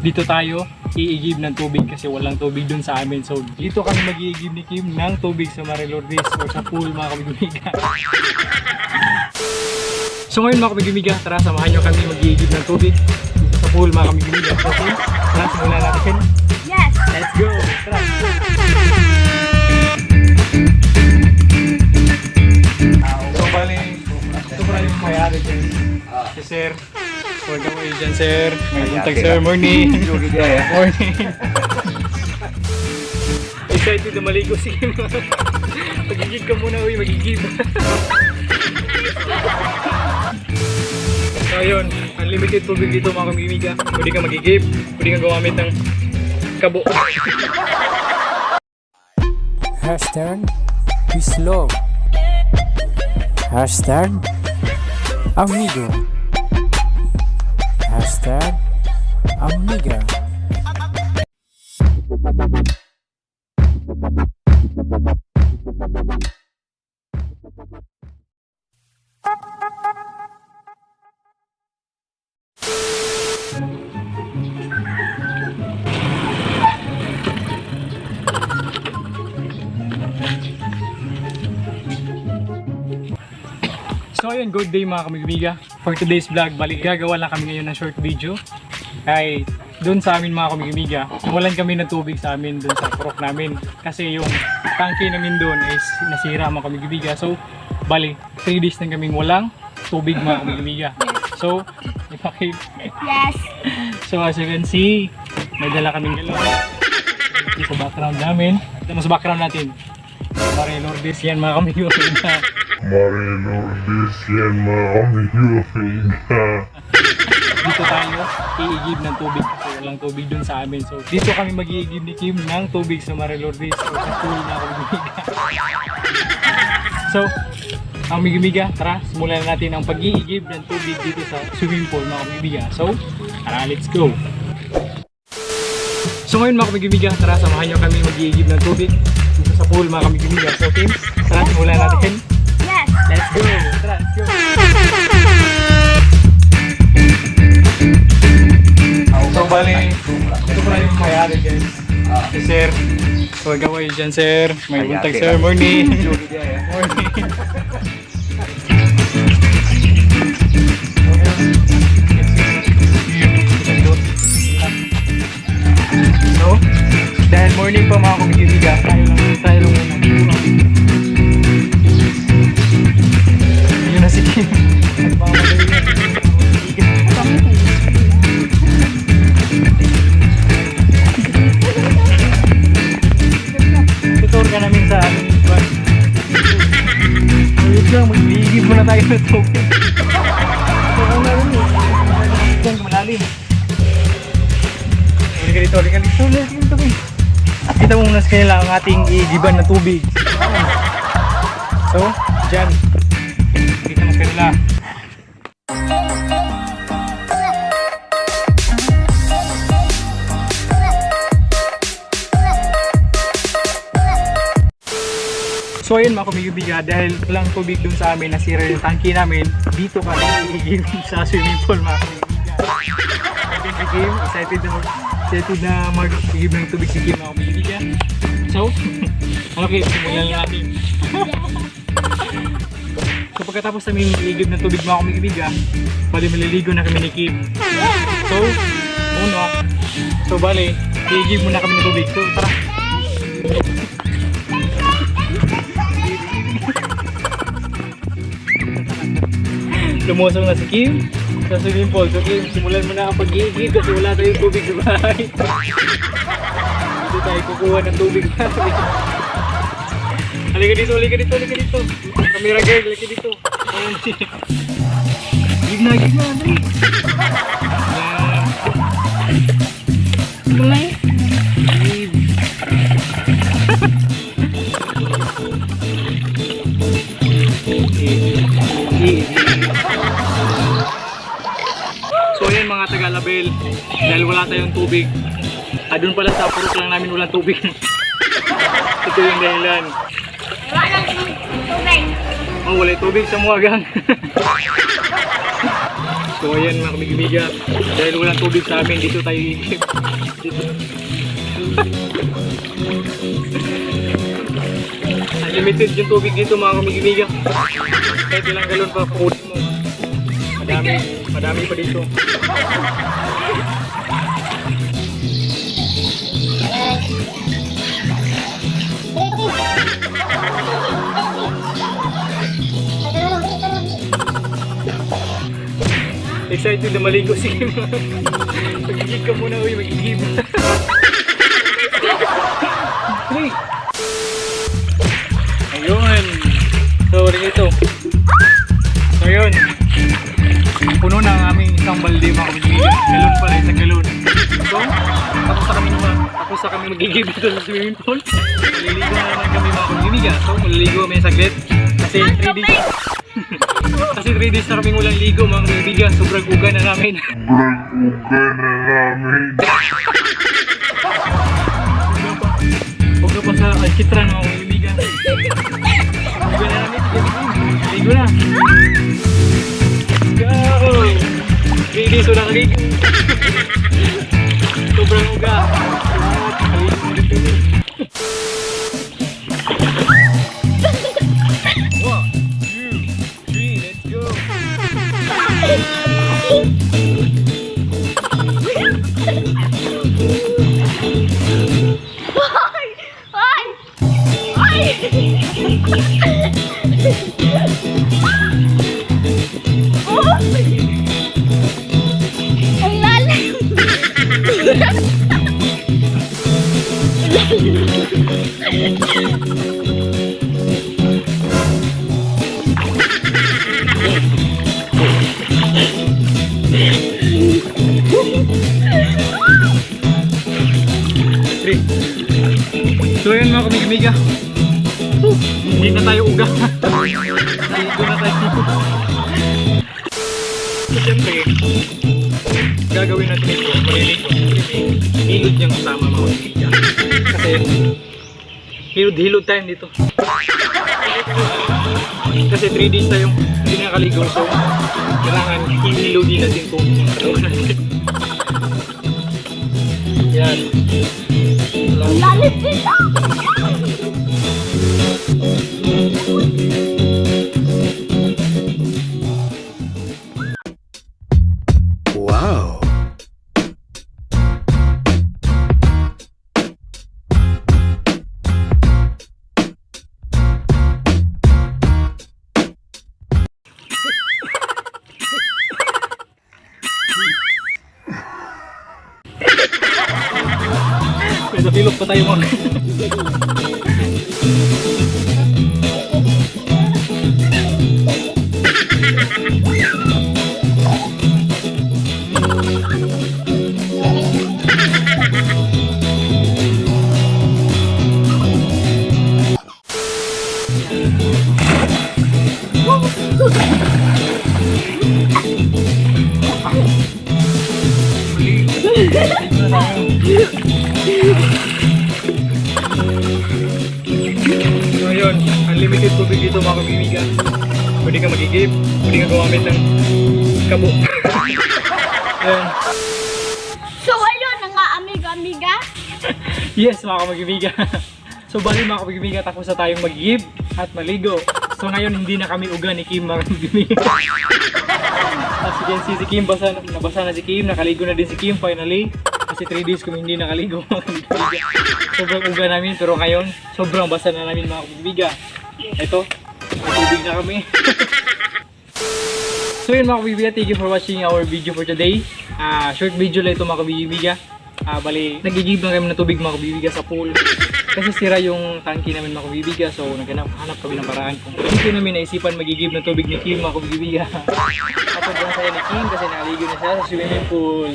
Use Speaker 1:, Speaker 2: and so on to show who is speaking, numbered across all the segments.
Speaker 1: dito tayo iigib ng tubig kasi walang tubig dun sa amin. So dito kami mag-iigib ni Kim ng tubig sa Marilordis o sa pool mga kabigumiga. So ngayon mga kabigumiga, tara samahan nyo kami mag-iigib ng tubig dito sa pool mga kabigumiga. Okay, tara simulan natin.
Speaker 2: Yes!
Speaker 1: Let's go! Tara! So bali, ito pala yung mayari dyan. Si Sir. Huwag ka mo dyan, Sir. May buntag, Sir. Morning. Morning. Excited na maligo si Kim. Magigib ka muna, uy. Magigib. So yun, unlimited tubig dito mga kamimiga. Pwede ka magigib. Pwede ka gumamit ng kabo.
Speaker 3: Hashtag is love. Hashtag amigo. Hashtag amiga.
Speaker 1: So ayun, good day mga kamigumiga. For today's vlog, balik gagawa lang kami ngayon ng short video. Ay, doon sa amin mga kamigumiga, walan kami ng tubig sa amin doon sa prok namin. Kasi yung tangke namin doon is nasira mga kamigumiga. So, bali, 3 days na kaming walang tubig mga kamigumiga. So, ipakip.
Speaker 2: Yes!
Speaker 1: So as you can see, may dala kaming galaw. Sa background namin. Sa background natin, Marilordis yan mga kamigumiga.
Speaker 4: Marilordis yan mga kamigumiga.
Speaker 1: Dito tayo iigib ng tubig kasi walang tubig dun sa amin. So dito kami mag-iigib ni Kim ng tubig sa Marilordis o sa pool na kamigumiga. So, ang migumiga, tara, simulan natin ang pag-iigib ng tubig dito sa swimming pool mga kamigumiga. So, tara, let's go! So ngayon mga kamigumiga, tara, samahan nyo kami mag-iigib ng tubig dito sa pool mga kamigumiga. So Kim, tara, simulan natin.
Speaker 2: Yes!
Speaker 1: Let's go! Tara, let's go! So bali, ito pala yung mayari guys. Si Sir. Huwag ka mo dyan, Sir. May buntag, Sir. Morning. Morning. So, dahil morning pa mga kumikibiga, tayo lang muna. Yun na si Kim. At mga madali na tutor ka namin sa aming bus. So yun lang, mag-iigib muna tayo ng tubig. So kung naroon eh, dyan malalim. Halika dito, halika dito, halika dito. Kita mo muna sa kanila ang ating iigiban na tubig. So, dyan. Kita mo sa kanila. So ayun mga kumikibiga, dahil walang tubig dun sa amin, nasira yung tangke namin, dito kami iigib sa swimming pool mga kumikibiga. Excited na mag-igib ng tubig si Kim mga kumikibiga. So, okay, simulan na natin. So pagkatapos namin iigib ng tubig mga kumikibiga, bali maliligo na kami ni Kim. So, bali, iigib muna kami ng tubig. So tara! Lumusong na si Kim sa swimming pool. So Kim, simulan mo na ang pag-iigib kasi wala tayong tubig sa bahay. Dito tayo kukuha ng tubig. Halika dito, halika dito, halika dito. Camera girl, halika dito. Gib na, dali.
Speaker 2: Bumay?
Speaker 1: Gib. So yun mga taga-label, dahil wala tayong tubig, doon pala sa purok lang namin walang tubig. Ito yung dahilan.
Speaker 2: Wala nang tubig.
Speaker 1: Oh, wala tubig sa Muagang. So ayan mga kamigiga, dahil walang tubig sa amin, dito tayo iigib. Dito. Unlimited yung tubig dito mga kamigiga. Kahit ilang galon pa kukunin mo. Madami pa dito. Excited na maligo si Kim. Magigib ka muna, uy, magigib. Hey! Ayun. So, rin ito. So, ayun. Puno na ang aming isang balde mga kamigiga. Galon pala, isang galon. So, tapos na kami magigib dito sa swimming pool. Maliligo na naman kami mga kamigiga. So, maliligo kami saglit. Kasi 3 days. Kasi 3 days na kaming walang ligo mga kamigiga. Sobrang uga na namin. Uga pa sa alkitran mga kamigiga. Uga na namin. Ligo na. Go! 3 days walang ligo. Sobrang uga.
Speaker 2: Ang lalim.
Speaker 1: So yun mga kamigiga. Hindi na tayo uga. Naligo na tayo. So siyempre, gagawin natin ito. Maliligo. Hilod niyang kasama mga kamigiga. Kasi hilod time dito. Kasi 3 days tayong hindi nakaligo. So kailangan hilodin natin kung katawan natin. Yan.
Speaker 2: Lalim dito.
Speaker 3: Wow!
Speaker 1: May napilok pa tayo mga. So yun, unlimited tubig dito mga kamigiga. Pwede ka magigib, pwede ka gumamit ng kabo. Ayan.
Speaker 2: So ayun na nga amiga-amiga.
Speaker 1: Yes mga kamigiga. So bali mga kamigiga, tapos na tayong magigib at maligo. So ngayon hindi na kami uga ni Kim mga kamigiga. As you can see, si Kim nabasa na si Kim, nakaligo na din si Kim finally. Kasi 3 days kami hindi nakaligo mga kamigiga. Sobrang uga namin, pero ngayon sobrang basa na namin mga kamigiga. Ito, matubig na kami. So yun mga kamigiga, thank you for watching our video for today. Short video lang ito mga kamigiga. Bali, nagigib lang kami ng tubig mga kamigiga sa pool. Kasi sira yung tangke namin mga kamigiga, so naghanap kami ng paraan kung hindi namin naisipan magigib ng tubig ni Kim mga kamigiga. At sobrang saya ni Kim kasi nakaligo na siya sa swimming pool.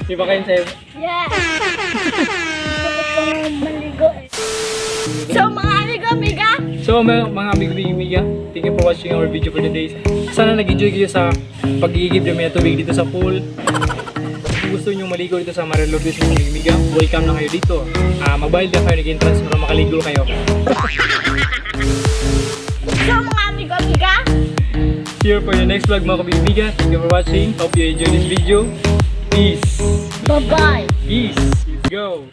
Speaker 1: Di ba kayo sa'yo?
Speaker 2: Yeah. Maligo eh. So mga amiga-amiga.
Speaker 1: So mga amiga, thank you for watching our video for today. Sana nag-enjoy kayo sa pag-igib namin ng tubig dito sa pool. Kung gusto nyo maligo dito sa Marilog Beach mga amiga, welcome na kayo dito. Magbayad lang kayo nag-entrance para makaligo kayo.
Speaker 2: So mga amiga-amiga.
Speaker 1: See you for the next vlog mga kaibigan. Thank you for watching. Hope you enjoyed this video. Peace.
Speaker 2: Bye-bye.
Speaker 1: Peace. Let's go.